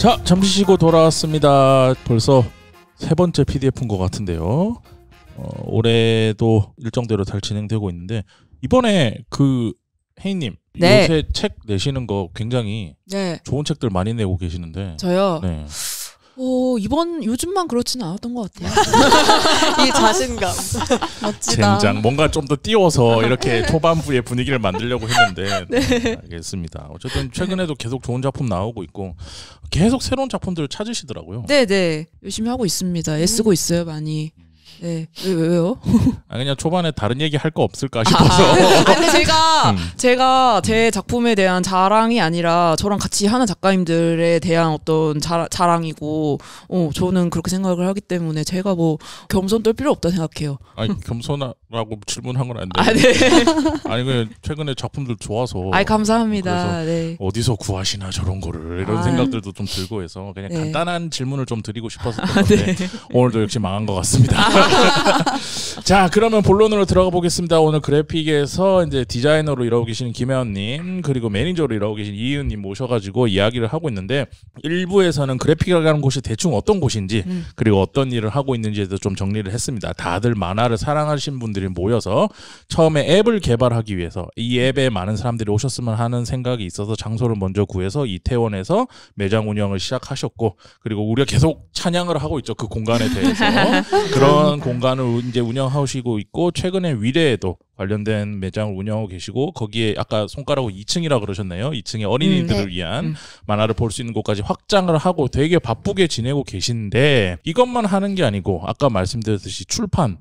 자, 잠시 쉬고 돌아왔습니다. 벌써 세 번째 PDF인 것 같은데요. 올해도 일정대로 잘 진행되고 있는데 이번에 그 혜인님 네. 요새 책 내시는 거 굉장히 네. 좋은 책들 많이 내고 계시는데 저요? 네. 요즘만 그렇지는 않았던 것 같아요. 이 자신감. 멋지다. 젠장 뭔가 좀 더 띄워서 이렇게 초반부의 분위기를 만들려고 했는데 네. 알겠습니다. 어쨌든 최근에도 계속 좋은 작품 나오고 있고 계속 새로운 작품들을 찾으시더라고요. 네네 열심히 하고 있습니다. 애쓰고 있어요 많이. 네. 왜요? 그냥 초반에 다른 얘기 할 거 없을까 싶어서. 근데 제가 제 작품에 대한 자랑이 아니라 저랑 같이 하는 작가님들에 대한 어떤 자랑이고, 저는 그렇게 생각을 하기 때문에 제가 뭐 겸손 떨 필요 없다 생각해요. 아니 겸손하라고 질문한 건 아닌데. 네. 아니 그냥 최근에 작품들 좋아서. 감사합니다. 네. 어디서 구하시나 저런 거를 이런 생각들도 좀 들고 해서 그냥 간단한 질문을 좀 드리고 싶었던 건데 오늘도 역시 망한 것 같습니다. 자, 그러면 본론으로 들어가 보겠습니다. 오늘 그래픽에서 이제 디자이너로 일하고 계시는 김혜원님 그리고 매니저로 일하고 계신 이은님 모셔가지고 이야기를 하고 있는데 1부에서는 그래픽이라는 곳이 대충 어떤 곳인지 그리고 어떤 일을 하고 있는지에 대해서 좀 정리를 했습니다. 다들 만화를 사랑하시는 분들이 모여서 처음에 앱을 개발하기 위해서 이 앱에 많은 사람들이 오셨으면 하는 생각이 있어서 장소를 먼저 구해서 이태원에서 매장 운영을 시작하셨고 그리고 우리가 계속 찬양을 하고 있죠. 그 공간에 대해서. 그런 공간을 이제 운영하시고 있고 최근에 위례에도 관련된 매장을 운영하고 계시고 거기에 아까 손가락으로 2층이라고 그러셨나요? 2층에 어린이들을 위한 만화를 볼 수 있는 곳까지 확장을 하고 되게 바쁘게 지내고 계신데 이것만 하는 게 아니고 아까 말씀드렸듯이 출판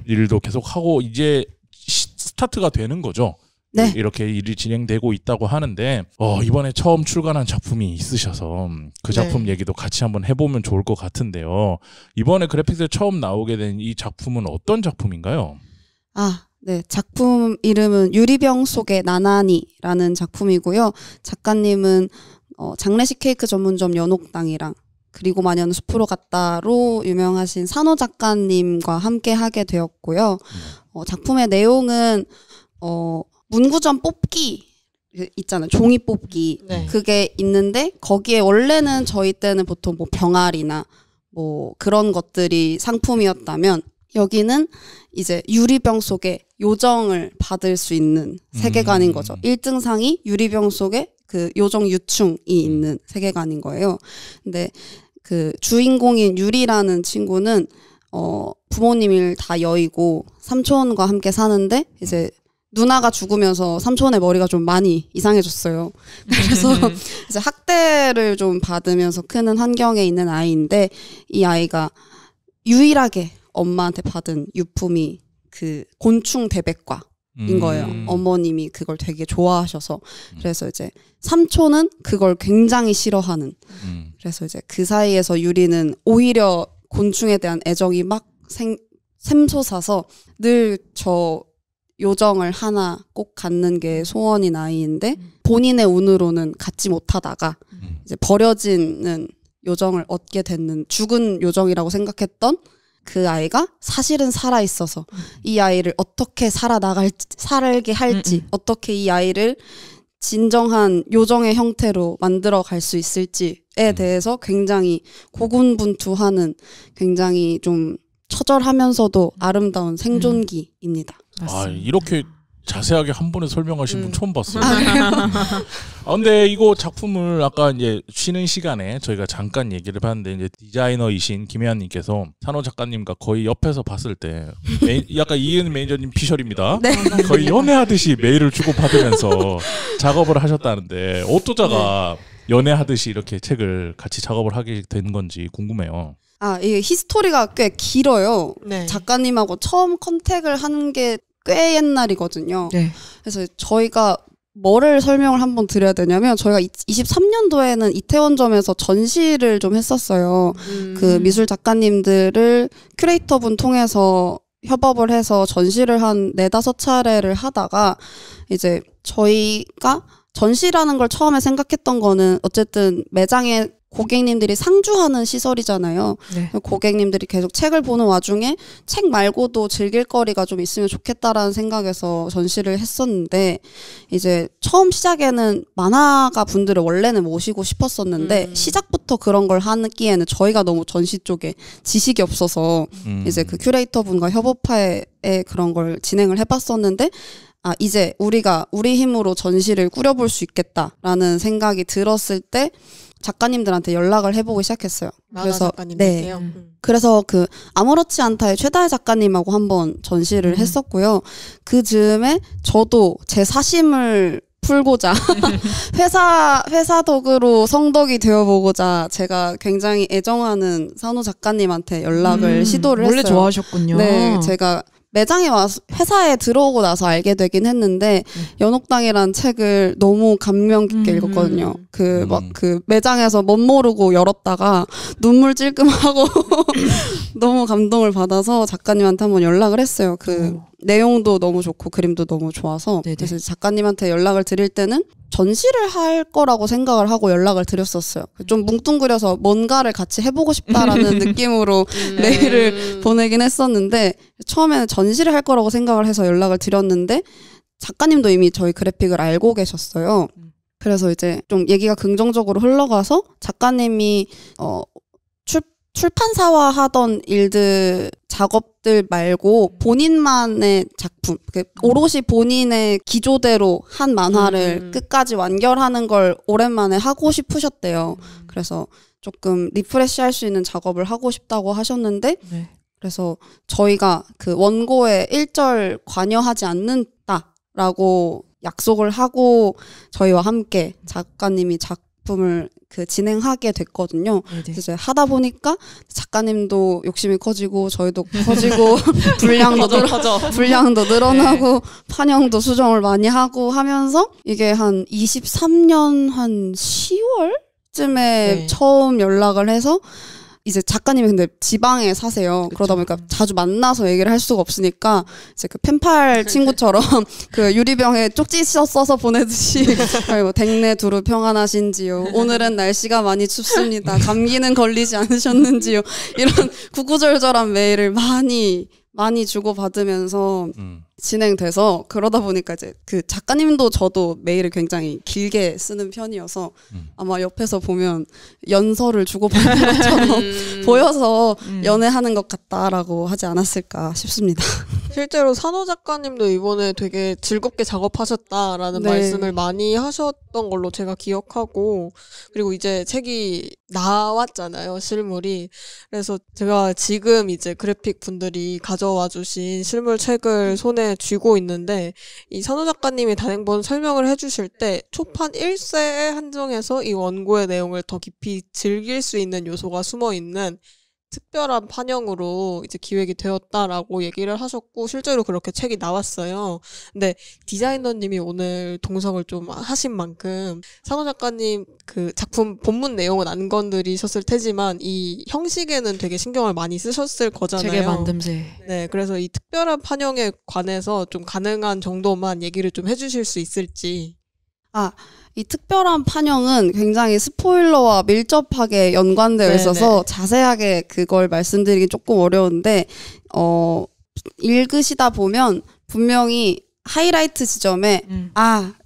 일도 계속 하고 이제 스타트가 되는 거죠. 네. 이렇게 일이 진행되고 있다고 하는데 이번에 처음 출간한 작품이 있으셔서 그 작품 얘기도 같이 한번 해보면 좋을 것 같은데요. 이번에 그래픽스에 처음 나오게 된 이 작품은 어떤 작품인가요? 네. 작품 이름은 유리병 속의 나나니라는 작품이고요. 작가님은 장례식 케이크 전문점 연옥당이랑 그리고 마녀는 숲으로 갔다로 유명하신 산호 작가님과 함께 하게 되었고요. 작품의 내용은 문구점 뽑기 있잖아요. 종이 뽑기. 그게 있는데 거기에 원래는 저희 때는 보통 뭐 병아리나 뭐 그런 것들이 상품이었다면 여기는 이제 유리병 속에 요정을 받을 수 있는 세계관인 거죠. 1등상이 유리병 속에 그 요정 유충이 있는 세계관인 거예요. 근데 그 주인공인 유리라는 친구는 부모님을 다 여의고 삼촌과 함께 사는데 이제 누나가 죽으면서 삼촌의 머리가 좀 많이 이상해졌어요. 그래서 이제 학대를 좀 받으면서 크는 환경에 있는 아이인데 이 아이가 유일하게 엄마한테 받은 유품이 그 곤충 대백과인 거예요. 어머님이 그걸 되게 좋아하셔서 그래서 이제 삼촌은 그걸 굉장히 싫어하는. 그래서 이제 그 사이에서 유리는 오히려 곤충에 대한 애정이 막 샘솟아서 늘 저 요정을 하나 꼭 갖는 게 소원인 아이인데 본인의 운으로는 갖지 못하다가 이제 버려지는 요정을 얻게 됐는 죽은 요정이라고 생각했던 그 아이가 사실은 살아 있어서 이 아이를 어떻게 살게 할지 어떻게 이 아이를 진정한 요정의 형태로 만들어 갈 수 있을지에 대해서 굉장히 고군분투하는 굉장히 좀 처절하면서도 아름다운 생존기입니다. 이렇게 자세하게 한 번에 설명하신 분 처음 봤어요. 근데 이거 작품을 아까 이제 쉬는 시간에 저희가 잠깐 얘기를 봤는데 이제 디자이너이신 김혜연님께서 산호 작가님과 거의 옆에서 봤을 때 약간 이은 매니저님 피셜입니다. 거의 연애하듯이 메일을 주고받으면서 작업을 하셨다는데 어떠다가 연애하듯이 이렇게 책을 같이 작업을 하게 된 건지 궁금해요. 이게 히스토리가 꽤 길어요. 작가님하고 처음 컨택을 한 게 꽤 옛날이거든요. 그래서 저희가 뭐를 설명을 한번 드려야 되냐면 저희가 23년도에는 이태원점에서 전시를 좀 했었어요. 그 미술 작가님들을 큐레이터분 통해서 협업을 해서 전시를 한 4-5차례를 하다가 이제 저희가 전시라는 걸 처음에 생각했던 거는 어쨌든 매장에 고객님들이 상주하는 시설이잖아요. 네. 고객님들이 계속 책을 보는 와중에 책 말고도 즐길 거리가 좀 있으면 좋겠다라는 생각에서 전시를 했었는데 이제 처음 시작에는 만화가 분들을 원래는 모시고 싶었었는데 시작부터 그런 걸 하기에는 저희가 너무 전시 쪽에 지식이 없어서 이제 그 큐레이터 분과 협업하에 그런 걸 진행을 해봤었는데 이제 우리가 우리 힘으로 전시를 꾸려볼 수 있겠다라는 생각이 들었을 때 작가님들한테 연락을 해보기 시작했어요. 그래서 네. 그래서 그 아무렇지 않다의 최다혜 작가님하고 한번 전시를 했었고요. 그 즈음에 저도 제 사심을 풀고자 회사 덕으로 성덕이 되어보고자 제가 굉장히 애정하는 산호 작가님한테 연락을 시도를 했어요. 원래 좋아하셨군요. 네, 제가 매장에 와서 회사에 들어오고 나서 알게 되긴 했는데 연옥당이라는 책을 너무 감명 깊게 읽었거든요. 그 매장에서 멋모르고 열었다가 눈물 찔끔하고 너무 감동을 받아서 작가님한테 한번 연락을 했어요. 내용도 너무 좋고 그림도 너무 좋아서 네네. 그래서 작가님한테 연락을 드릴 때는 전시를 할 거라고 생각을 하고 연락을 드렸었어요. 좀 뭉뚱그려서 뭔가를 같이 해보고 싶다라는 느낌으로 메일을 보내긴 했었는데 처음에는 전시를 할 거라고 생각을 해서 연락을 드렸는데 작가님도 이미 저희 그래픽을 알고 계셨어요. 그래서 이제 좀 얘기가 긍정적으로 흘러가서 작가님이 출판사와 하던 일들 작업들 말고 본인만의 작품, 오롯이 본인의 기조대로 한 만화를 끝까지 완결하는 걸 오랜만에 하고 싶으셨대요. 그래서 조금 리프레시할 수 있는 작업을 하고 싶다고 하셨는데 네. 그래서 저희가 그 원고에 1절 관여하지 않는다라고 약속을 하고 저희와 함께 작가님이 작품을 진행하게 됐거든요. 그래서 하다 보니까 작가님도 욕심이 커지고 저희도 커지고 분량도 늘어나고 네. 판형도 수정을 많이 하고 하면서 이게 한 23년 한 10월쯤에 네. 처음 연락을 해서 이제 작가님이 근데 지방에 사세요. 그쵸. 그러다 보니까 자주 만나서 얘기를 할 수가 없으니까 이제 그 펜팔 친구처럼 그 유리병에 쪽지 써서 보내듯이 뭐 댁내 두루 평안하신지요. 오늘은 날씨가 많이 춥습니다. 감기는 걸리지 않으셨는지요. 이런 구구절절한 메일을 많이 주고받으면서 진행돼서 그러다 보니까 이제 그 작가님도 저도 메일을 굉장히 길게 쓰는 편이어서 아마 옆에서 보면 연서를 주고받는 것처럼 보여서 연애하는 것 같다라고 하지 않았을까 싶습니다. 실제로 산호 작가님도 이번에 되게 즐겁게 작업하셨다라는 네. 말씀을 많이 하셨던 걸로 제가 기억하고 그리고 이제 책이 나왔잖아요, 실물이. 그래서 제가 지금 이제 그래픽 분들이 가져와 주신 실물 책을 손에 쥐고 있는데 이 산호 작가님이 단행본 설명을 해주실 때 초판 1세에 한정해서 이 원고의 내용을 더 깊이 즐길 수 있는 요소가 숨어있는 특별한 판형으로 이제 기획이 되었다라고 얘기를 하셨고 실제로 그렇게 책이 나왔어요. 근데 디자이너님이 오늘 동석을 좀 하신 만큼 산호 작가님 그 작품 본문 내용은 안 건드리셨을 테지만 이 형식에는 되게 신경을 많이 쓰셨을 거잖아요. 책의 만듦새. 네, 그래서 이 특별한 판형에 관해서 좀 가능한 정도만 얘기를 좀 해주실 수 있을지. 이 특별한 판형은 굉장히 스포일러와 밀접하게 연관되어 있어서 자세하게 그걸 말씀드리기 조금 어려운데 읽으시다 보면 분명히 하이라이트 지점에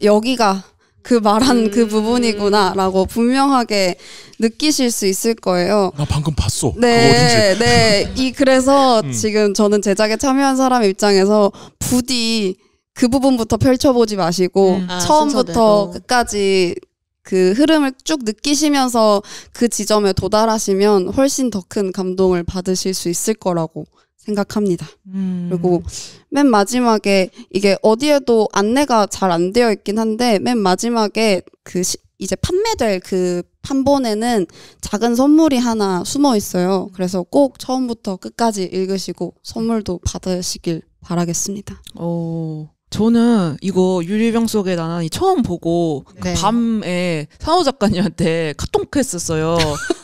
여기가 그 말한 그 부분이구나 라고 분명하게 느끼실 수 있을 거예요. 나 방금 봤어. 네, 네. 그래서 지금 저는 제작에 참여한 사람 입장에서 부디 그 부분부터 펼쳐보지 마시고 처음부터 순서대로. 끝까지 그 흐름을 쭉 느끼시면서 그 지점에 도달하시면 훨씬 더 큰 감동을 받으실 수 있을 거라고 생각합니다. 그리고 맨 마지막에 이게 어디에도 안내가 잘 안 되어 있긴 한데 맨 마지막에 이제 판매될 그 판본에는 작은 선물이 하나 숨어 있어요. 그래서 꼭 처음부터 끝까지 읽으시고 선물도 받으시길 바라겠습니다. 저는 이거 유리병 속의 나난이 처음 보고 네. 밤에 산호 작가님한테 카톡 했었어요.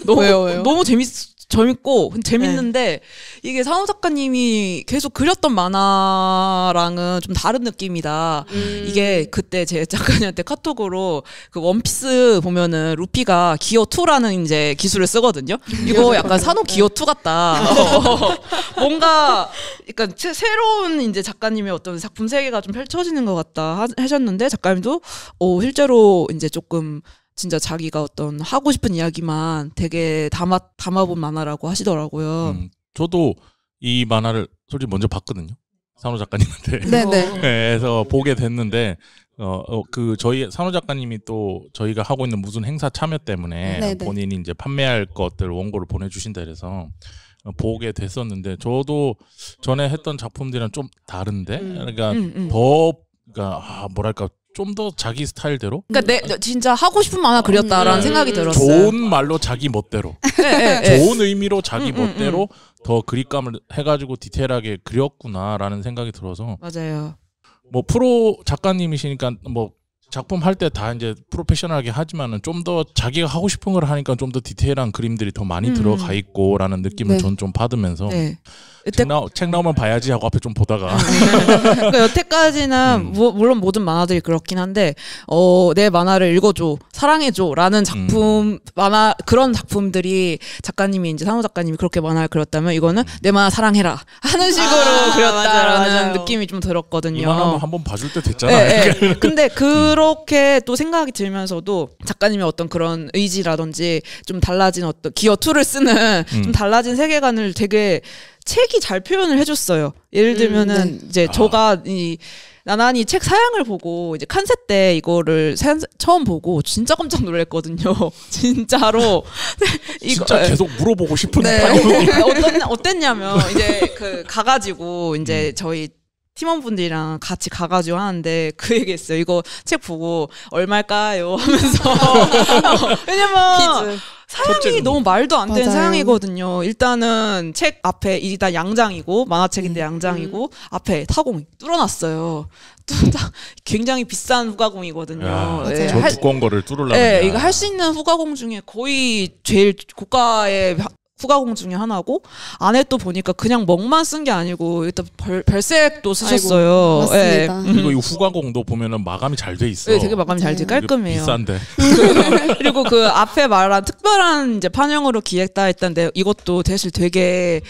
왜요? 너무 재밌고 재밌는데 이게 산호 작가님이 계속 그렸던 만화랑은 좀 다른 느낌이다. 이게 그때 제 작가님한테 카톡으로 그 원피스 보면은 루피가 기어 2라는 이제 기술을 쓰거든요. 이거 약간 산호 기어 2 같다. 뭔가 그러니까 새로운 이제 작가님의 어떤 작품 세계가 좀 펼쳐지는 것 같다 하셨는데 작가님도 실제로 이제 조금 진짜 자기가 어떤 하고 싶은 이야기만 되게 담아본 만화라고 하시더라고요. 저도 이 만화를 솔직히 먼저 봤거든요. 산호 작가님한테. 네네. 그래서 보게 됐는데 저희 산호 작가님이 또 저희가 하고 있는 무슨 행사 참여 때문에 네네. 본인이 이제 판매할 것들 원고를 보내주신다 그래서 보게 됐었는데 저도 전에 했던 작품들이랑 좀 다른데 그러니까 그러니까 뭐랄까 좀 더 자기 스타일대로 그러니까 진짜 하고 싶은 만화 그렸다라는 생각이 들었어요. 좋은 말로 자기 멋대로 좋은 의미로 자기 멋대로 더 그립감을 해가지고 디테일하게 그렸구나라는 생각이 들어서 맞아요. 뭐 프로 작가님이시니까 뭐 작품 할 때 다 이제 프로페셔널하게 하지만은 좀 더 자기가 하고 싶은 걸 하니까 좀 더 디테일한 그림들이 더 많이 들어가 있고라는 느낌을 네. 전 좀 받으면서 네. 책 나오면 봐야지 하고 앞에 좀 보다가 그러니까 여태까지는 물론 모든 만화들이 그렇긴 한데 내 만화를 읽어줘 사랑해줘라는 작품 만화 그런 작품들이 작가님이 이제 산호 작가님이 그렇게 만화를 그렸다면 이거는 내 만화 사랑해라 하는 식으로 그렸다라는 맞아요. 느낌이 좀 들었거든요. 이 만화 한번 봐줄 때 됐잖아요. 네. 근데 그렇게 또 생각이 들면서도 작가님의 어떤 그런 의지라든지 좀 달라진 어떤 기어 2를 쓰는 좀 달라진 세계관을 되게 책이 잘 표현을 해줬어요. 예를 들면은 이제 저가 이 나나니 책 사양을 보고 이제 칸세 때 이거를 처음 보고 진짜 깜짝 놀랐거든요. 진짜로. 진짜 계속 물어보고 싶은 어땠냐면 이제 가가지고 이제 저희 팀원분들이랑 같이 가가지고 하는데 그 얘기했어요. 이거 책 보고 얼마일까요? 하면서 왜냐면 사양이 너무 말도 안 되는 사양이거든요. 일단은 책 앞에 일단 양장이고 만화책인데 양장이고 앞에 타공이 뚫어놨어요. 굉장히 비싼 후가공이거든요. 네, 저 두꺼운 거를 뚫으려면 네, 이거 할 수 있는 후가공 중에 거의 제일 고가의 후가공 중에 하나고 안에 또 보니까 그냥 먹만 쓴 게 아니고 일단 별색도 쓰셨어요. 아이고, 맞습니다. 그리고 이 후가공도 보면은 마감이 잘 돼 있어. 네, 되게 마감이 잘 돼 깔끔해요. 비싼데. 그리고 그 앞에 말한 특별한 이제 판형으로 기획다 했던데 이것도 사실 되게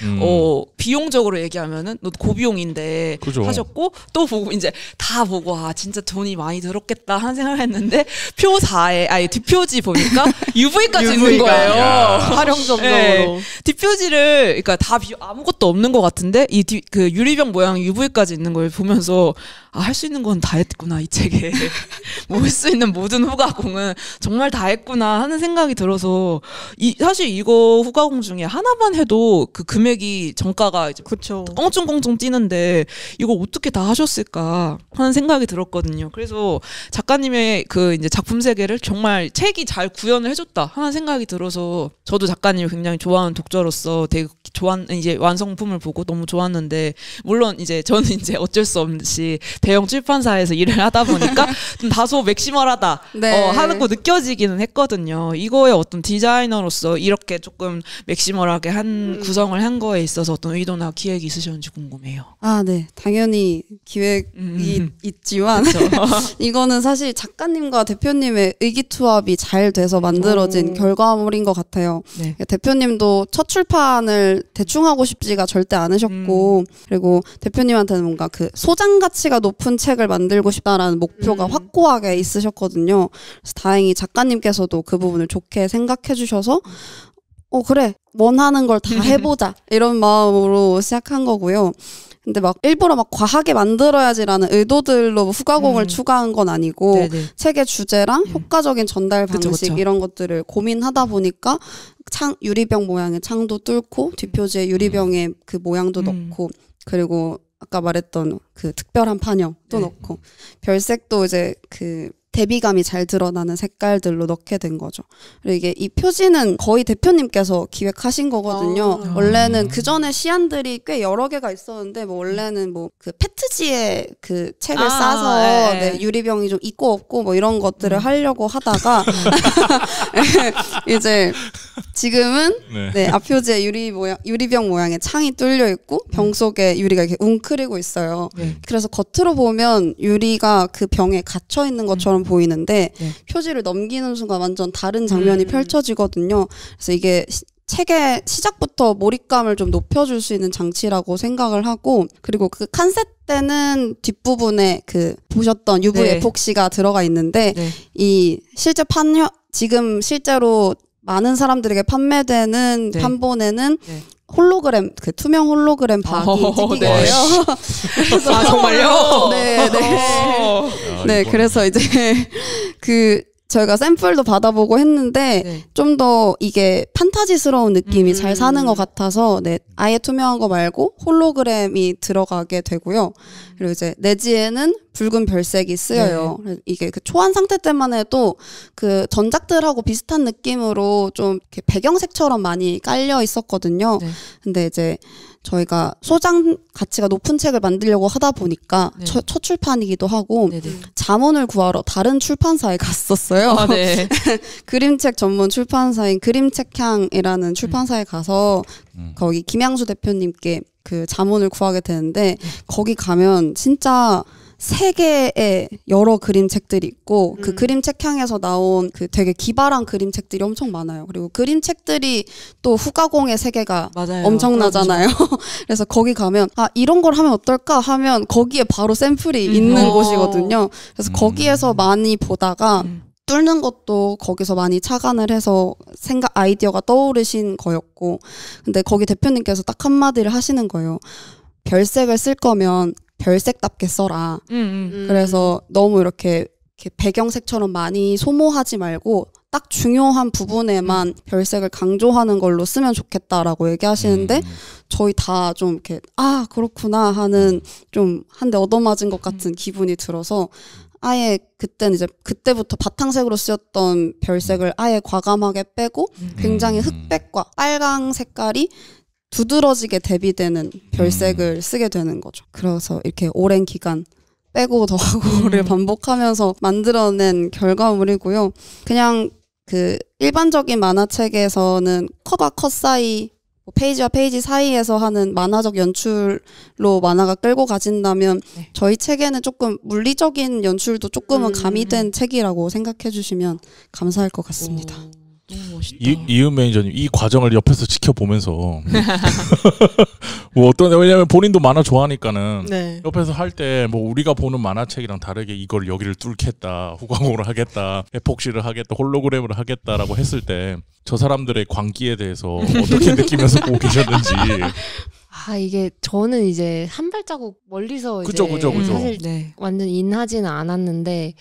비용적으로 얘기하면은 고비용인데 그죠. 하셨고 또 보고 이제 다 보고 진짜 돈이 많이 들었겠다 하는 생각을 했는데 표 4에 뒷표지 보니까 UV까지 있는 거예요. 활용 점정으로. 네. 뒷표지를 그러니까 다 아무것도 없는 것 같은데 그 유리병 모양 UV까지 있는 걸 보면서 할 수 있는 건 다 했구나 이 책에 볼 수 있는 모든 후가공은 정말 다 했구나 하는 생각이 들어서 사실 이거 후가공 중에 하나만 해도 그 금액이 정가가 이제 그쵸. 껑충껑충 뛰는데 이거 어떻게 다 하셨을까 하는 생각이 들었거든요. 그래서 작가님의 그 이제 작품 세계를 정말 책이 잘 구현을 해줬다 하는 생각이 들어서 저도 작가님을 굉장히 좋아하는 독자로서 되게 이제 완성품을 보고 너무 좋았는데 물론 이제 저는 이제 어쩔 수 없이 대형 출판사에서 일을 하다 보니까 좀 다소 맥시멀하다 하는 거 느껴지기는 했거든요. 이거의 어떤 디자이너로서 이렇게 조금 맥시멀하게 구성을 한 거에 있어서 어떤 의도나 기획이 있으셨는지 궁금해요. 네. 당연히 기획이 있지만 이거는 사실 작가님과 대표님의 의기투합이 잘 돼서 만들어진 결과물인 것 같아요. 네. 대표님도 첫 출판을 대충 하고 싶지가 절대 않으셨고 그리고 대표님한테는 뭔가 그 소장 가치가 높은 책을 만들고 싶다라는 목표가 확고하게 있으셨거든요. 그래서 다행히 작가님께서도 그 부분을 좋게 생각해 주셔서 그래 원하는 걸 다 해보자 이런 마음으로 시작한 거고요. 근데 막 일부러 막 과하게 만들어야지라는 의도들로 후가공을 추가한 건 아니고 네네. 책의 주제랑 효과적인 전달 방식 그쵸. 이런 것들을 고민하다 보니까 유리병 모양의 창도 뚫고 뒷표지에 유리병의 그 모양도 넣고 그리고 아까 말했던 그 특별한 판형도 넣고 별색도 이제 그 대비감이 잘 드러나는 색깔들로 넣게 된 거죠. 그리고 이게 이 표지는 거의 대표님께서 기획하신 거거든요. 원래는 그 전에 시안들이 꽤 여러 개가 있었는데 뭐 원래는 뭐 그 페트지에 그 책을 싸서 네, 유리병이 좀 있고 없고 뭐 이런 것들을 하려고 하다가 이제 지금은 네, 앞표지에 유리병 모양의 창이 뚫려 있고 병 속에 유리가 이렇게 웅크리고 있어요. 그래서 겉으로 보면 유리가 그 병에 갇혀 있는 것처럼 보이는데 표지를 넘기는 순간 완전 다른 장면이 펼쳐지거든요. 그래서 이게 책의 시작부터 몰입감을 좀 높여줄 수 있는 장치라고 생각을 하고, 그리고 그 칸셋 때는 뒷부분에 그 보셨던 UV 에폭시가 들어가 있는데 이 실제 지금 실제로 많은 사람들에게 판매되는 판본에는 홀로그램, 그 투명 홀로그램 박이 찍힌 거예요. 아, 정말요? 네. 네, 그래서 이제 저희가 샘플도 받아보고 했는데 좀 더 이게 판타지스러운 느낌이 잘 사는 것 같아서 아예 투명한 거 말고 홀로그램이 들어가게 되고요. 그리고 이제 내지에는 붉은 별색이 쓰여요. 이게 그 초안 상태 때만 해도 그 전작들하고 비슷한 느낌으로 좀 이렇게 배경색처럼 많이 깔려 있었거든요. 근데 이제 저희가 소장 가치가 높은 책을 만들려고 하다 보니까 첫 출판이기도 하고 자문을 구하러 다른 출판사에 갔었어요. 그림책 전문 출판사인 그림책향이라는 출판사에 가서 거기 김양수 대표님께 그 자문을 구하게 되는데, 거기 가면 진짜 세계의 여러 그림책들이 있고 그 그림책향에서 나온 그 되게 기발한 그림책들이 엄청 많아요. 그리고 그림책들이 또 후가공의 세계가 엄청나잖아요. 그래서 거기 가면 이런 걸 하면 어떨까 하면 거기에 바로 샘플이 있는 곳이거든요. 그래서 거기에서 많이 보다가 뚫는 것도 거기서 많이 착안을 해서 아이디어가 떠오르신 거였고, 근데 거기 대표님께서 딱 한마디를 하시는 거예요. 별색을 쓸 거면 별색답게 써라. 그래서 너무 이렇게 배경색처럼 많이 소모하지 말고 딱 중요한 부분에만 별색을 강조하는 걸로 쓰면 좋겠다라고 얘기하시는데, 저희 다 좀 이렇게 그렇구나 하는 좀 한 대 얻어맞은 것 같은 기분이 들어서 아예 그때부터 바탕색으로 쓰였던 별색을 아예 과감하게 빼고 굉장히 흑백과 빨강 색깔이 두드러지게 대비되는 별색을 쓰게 되는 거죠. 그래서 이렇게 오랜 기간 빼고 더하고를 반복하면서 만들어낸 결과물이고요. 그냥 그 일반적인 만화책에서는 컷과 컷 사이, 페이지와 페이지 사이에서 하는 만화적 연출로 만화가 끌고 가진다면 저희 책에는 조금 물리적인 연출도 조금은 가미된 책이라고 생각해 주시면 감사할 것 같습니다. 너무 멋있다. 이은 매니저님, 이 과정을 옆에서 지켜보면서 뭐 왜냐면 본인도 만화 좋아하니까는 옆에서 할 때 뭐 우리가 보는 만화책이랑 다르게 이걸 여기를 뚫겠다, 후광으로 하겠다, 에폭시를 하겠다, 홀로그램을 하겠다라고 했을 때 저 사람들의 광기에 대해서 어떻게 느끼면서 보고 계셨는지. 이게 저는 이제 한 발자국 멀리서 그죠. 사실 완전 인하지는 않았는데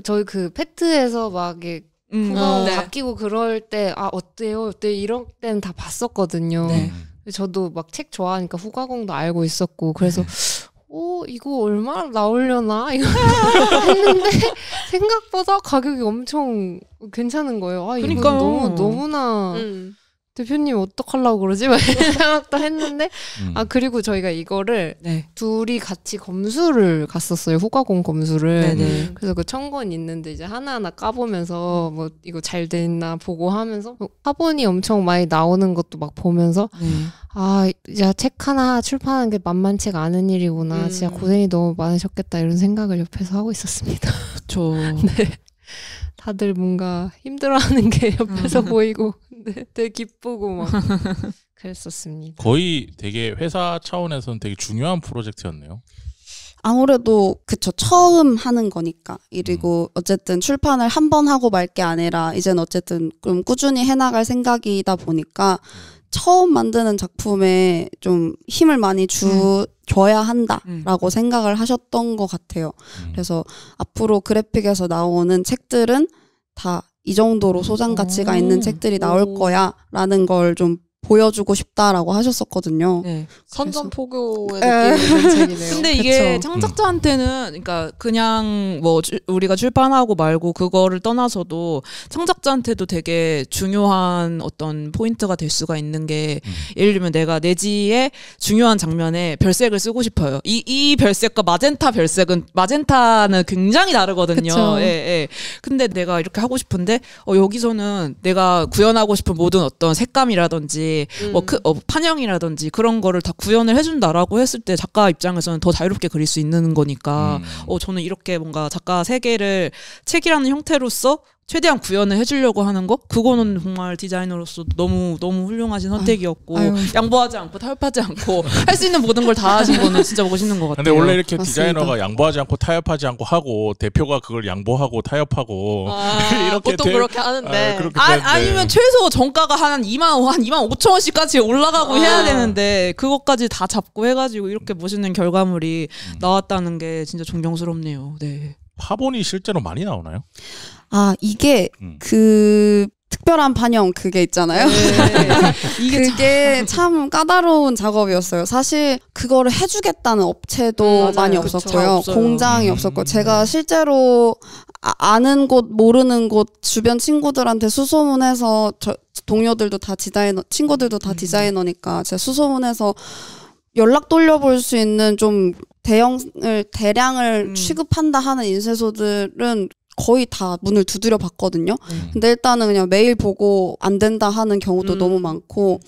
저희 그 페트에서 막 이게 후광 바뀌고 그럴 때 어때요 이런 때는 다 봤었거든요. 저도 막 책 좋아하니까 후가공도 알고 있었고, 그래서 이거 얼마나 나오려나 이거 했는데 생각보다 가격이 엄청 괜찮은 거예요. 그러니까 너무나 대표님 어떡하려고 그러지? 막 이런 생각도 했는데 그리고 저희가 이거를 둘이 같이 검수를 갔었어요. 후가공 검수를. 그래서 그 청권 있는데 이제 하나하나 까보면서 뭐 이거 잘 돼 있나 보고 하면서 화본이 엄청 많이 나오는 것도 막 보면서 진짜 책 하나 출판하는 게 만만치가 않은 일이구나. 진짜 고생이 너무 많으셨겠다 이런 생각을 옆에서 하고 있었습니다. 그렇죠. 다들 뭔가 힘들어하는 게 옆에서 보이고 되게 기쁘고 막 그랬었습니다. 거의 되게 회사 차원에서는 되게 중요한 프로젝트였네요. 아무래도 그쵸, 처음 하는 거니까. 그리고 어쨌든 출판을 한 번 하고 말 게 아니라 이제는 어쨌든 좀 꾸준히 해나갈 생각이다 보니까 처음 만드는 작품에 좀 힘을 많이 줘야 한다라고 생각을 하셨던 것 같아요. 그래서 앞으로 그래픽에서 나오는 책들은 다 이 정도로 소장 가치가 있는 책들이 나올 거야 라는 걸 좀 보여주고 싶다라고 하셨었거든요. 네. 선전포고의 느낌이 있는 책이네요. 근데 이게 창작자한테는 그러니까 그냥 뭐 우리가 출판하고 말고 그거를 떠나서도 창작자한테도 되게 중요한 어떤 포인트가 될 수가 있는 게 예를 들면 내가 내지의 중요한 장면에 별색을 쓰고 싶어요. 이 별색과 마젠타 별색은 마젠타는 굉장히 다르거든요. 예, 예. 근데 내가 이렇게 하고 싶은데 여기서는 내가 구현하고 싶은 모든 어떤 색감이라든지 판형이라든지 그런 거를 다 구현을 해준다라고 했을 때 작가 입장에서는 더 자유롭게 그릴 수 있는 거니까 저는 이렇게 뭔가 작가 세계를 책이라는 형태로서 최대한 구현을 해주려고 하는 거 그거는 정말 디자이너로서 너무 훌륭하신 선택이었고 양보하지 않고 타협하지 않고 할 수 있는 모든 걸 다 하신 거는 진짜 멋있는 것 같아요. 근데 원래 이렇게 맞습니다. 디자이너가 양보하지 않고 타협하지 않고 하고 대표가 그걸 양보하고 타협하고 이렇게 보통 그렇게 하는데 아니면 최소 정가가 한 2만 5천 원씩까지 올라가고 해야 되는데 그것까지 다 잡고 해가지고 이렇게 멋있는 결과물이 나왔다는 게 진짜 존경스럽네요. 네. 화본이 실제로 많이 나오나요? 이게 그 특별한 판형 그게 있잖아요. 네. 그게 참 까다로운 작업이었어요. 사실 그거를 해주겠다는 업체도 많이 없었고요. 공장이 없었고 제가 실제로 아는 곳 모르는 곳 주변 친구들한테 수소문해서 동료들도 다 친구들도 다 디자이너니까 제가 수소문해서 연락 돌려볼 수 있는 좀 대량을 취급한다 하는 인쇄소들은 거의 다 문을 두드려 봤거든요. 근데 일단은 그냥 메일 보고 안 된다 하는 경우도 너무 많고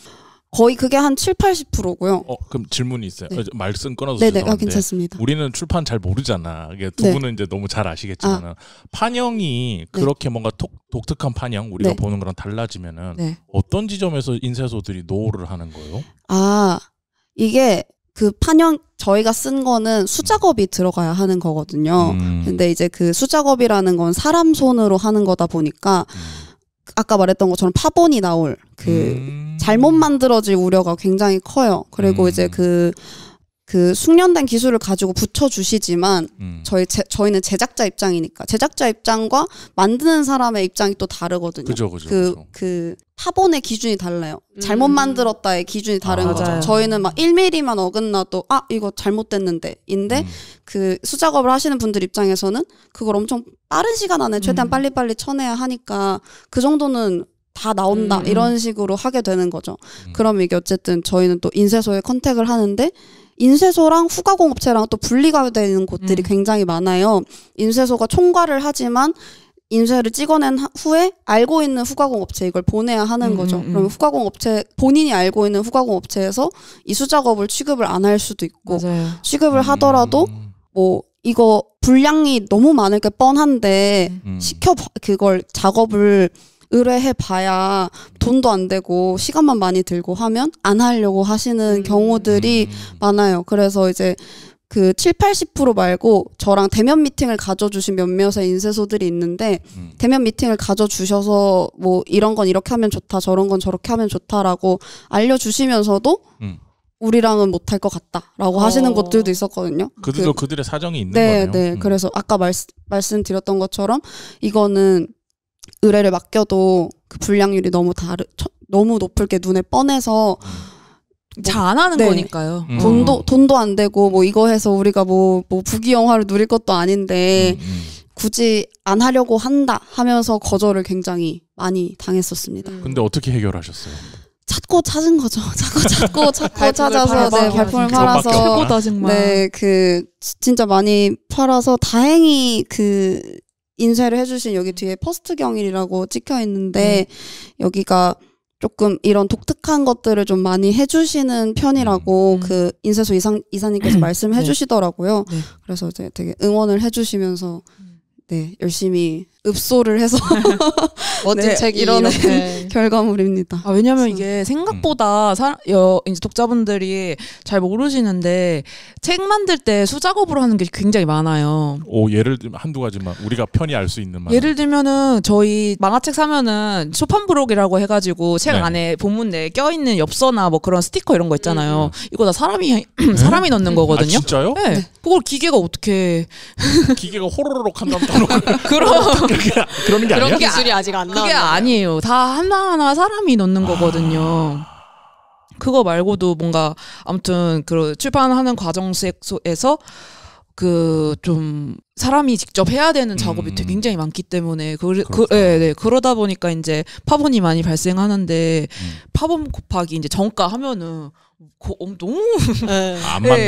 거의 그게 한 70-80%고요. 그럼 질문이 있어요. 네. 말씀 끊어서 네네, 죄송한데 괜찮습니다. 우리는 출판 잘 모르잖아. 이게 두 분은 이제 너무 잘 아시겠지만 판형이 그렇게 뭔가 독특한 판형 우리가 보는 거랑 달라지면은 어떤 지점에서 인쇄소들이 노를 하는 거예요? 이게 그 판형 저희가 쓴 거는 수작업이 들어가야 하는 거거든요. 근데 이제 그 수작업이라는 건 사람 손으로 하는 거다 보니까 아까 말했던 것처럼 파본이 나올 잘못 만들어질 우려가 굉장히 커요. 그리고 이제 그 숙련된 기술을 가지고 붙여주시지만 저희는 제작자 입장이니까 제작자 입장과 만드는 사람의 입장이 또 다르거든요. 그죠. 그 파본의 기준이 달라요. 잘못 만들었다의 기준이 다른 거죠. 저희는 막 1mm만 어긋나도 이거 잘못됐는데 인데 그 수작업을 하시는 분들 입장에서는 그걸 엄청 빠른 시간 안에 최대한 빨리빨리 쳐내야 하니까 그 정도는 다 나온다 이런 식으로 하게 되는 거죠. 그럼 이게 어쨌든 저희는 또 인쇄소에 컨택을 하는데 인쇄소랑 후가공업체랑 또 분리가 되는 곳들이 굉장히 많아요. 인쇄소가 총괄을 하지만 인쇄를 찍어낸 후에 알고 있는 후가공업체 이걸 보내야 하는 거죠. 그러면 후가공업체 본인이 알고 있는 후가공업체에서 이 수작업을 취급을 안 할 수도 있고 취급을 하더라도 뭐 이거 분량이 너무 많을 게 뻔한데 그걸 작업을 의뢰해봐야 돈도 안 되고 시간만 많이 들고 하면 안 하려고 하시는 경우들이 많아요. 그래서 이제 그 70-80% 말고 저랑 대면 미팅을 가져주신 몇몇의 인쇄소들이 있는데 대면 미팅을 가져주셔서 뭐 이런 건 이렇게 하면 좋다 저런 건 저렇게 하면 좋다라고 알려주시면서도 우리랑은 못할 것 같다라고 하시는 곳들도 있었거든요. 그들도 그들의 사정이 있는 거네요. 네. 그래서 아까 말씀드렸던 것처럼 이거는 의뢰를 맡겨도 그 분량률이 너무 높을 게 눈에 뻔해서 잘 안 하는 거니까요. 돈도 안 되고 뭐 이거 해서 우리가 뭐 부귀 영화를 누릴 것도 아닌데 굳이 안 하려고 한다 하면서 거절을 굉장히 많이 당했었습니다. 근데 어떻게 해결하셨어요? 찾고 찾은 거죠. 찾고 찾아서 발품을 팔아서 최고다 정말. 진짜 많이 팔아서 다행히 그 인쇄를 해주신 여기 뒤에 퍼스트 경일이라고 찍혀 있는데 여기가 조금 이런 독특한 것들을 좀 많이 해주시는 편이라고 그 인쇄소 이사님께서 말씀해 주시더라고요. 그래서 이제 되게 응원을 해주시면서 열심히 읍소를 해서 멋진 책이 이렇게 결과물입니다. 왜냐면 이게 생각보다 이제 독자분들이 잘 모르시는데 책 만들 때 수작업으로 하는 게 굉장히 많아요. 예를 들면 한두 가지만 우리가 편히 알 수 있는 만. 예를 들면은 저희 만화책 사면은 쇼판브록이라고 해가지고 책 안에 본문 내에 껴있는 엽서나 뭐 그런 스티커 이런 거 있잖아요. 이거 다 사람이 넣는 거거든요. 진짜요? 네. 그걸 기계가 어떻게 기계가 호로록 한 다음 그런 기술이 아직 안 나왔나요? 그게 아니에요. 다 하나하나 사람이 넣는 거거든요. 그거 말고도 뭔가 아무튼 그 출판하는 과정에서 그 좀 사람이 직접 해야 되는 작업이 굉장히 많기 때문에 그러다 보니까 이제 파본이 많이 발생하는데 파본 곱하기 이제 정가 하면은 너무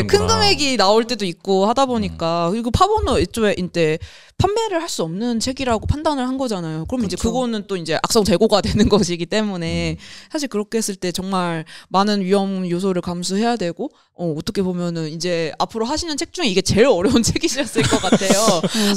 큰 금액이 나올 때도 있고 하다 보니까 그리고 파본은 애초에 이제 판매를 할 수 없는 책이라고 판단을 한 거잖아요. 그럼 이제 그거는 또 이제 악성 재고가 되는 것이기 때문에 사실 그렇게 했을 때 정말 많은 위험 요소를 감수해야 되고 어떻게 보면은 이제 앞으로 하시는 책 중에 이게 제일 어려운 책이셨을 것 같아요.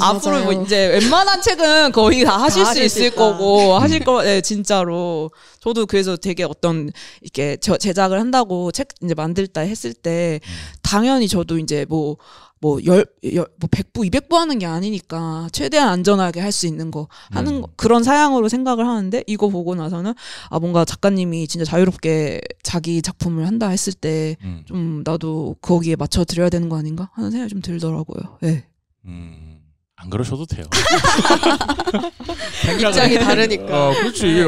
앞으로 뭐 이제 웬만한 책은 거의 다 하실 수 있을 거고 하실 거 진짜로 저도 그래서 되게 어떤 이렇게 제작을 한다고 책 이제 만들다 했을 때 당연히 저도 이제 뭐 100부, 200부 하는 게 아니니까 최대한 안전하게 할 수 있는 거 하는 그런 사양으로 생각을 하는데 이거 보고 나서는 뭔가 작가님이 진짜 자유롭게 자기 작품을 한다 했을 때 좀 나도 거기에 맞춰 드려야 되는 거 아닌가 하는 생각이 좀 들더라고요. 네. 안 그러셔도 돼요. 입장이 다르니까. 그렇지.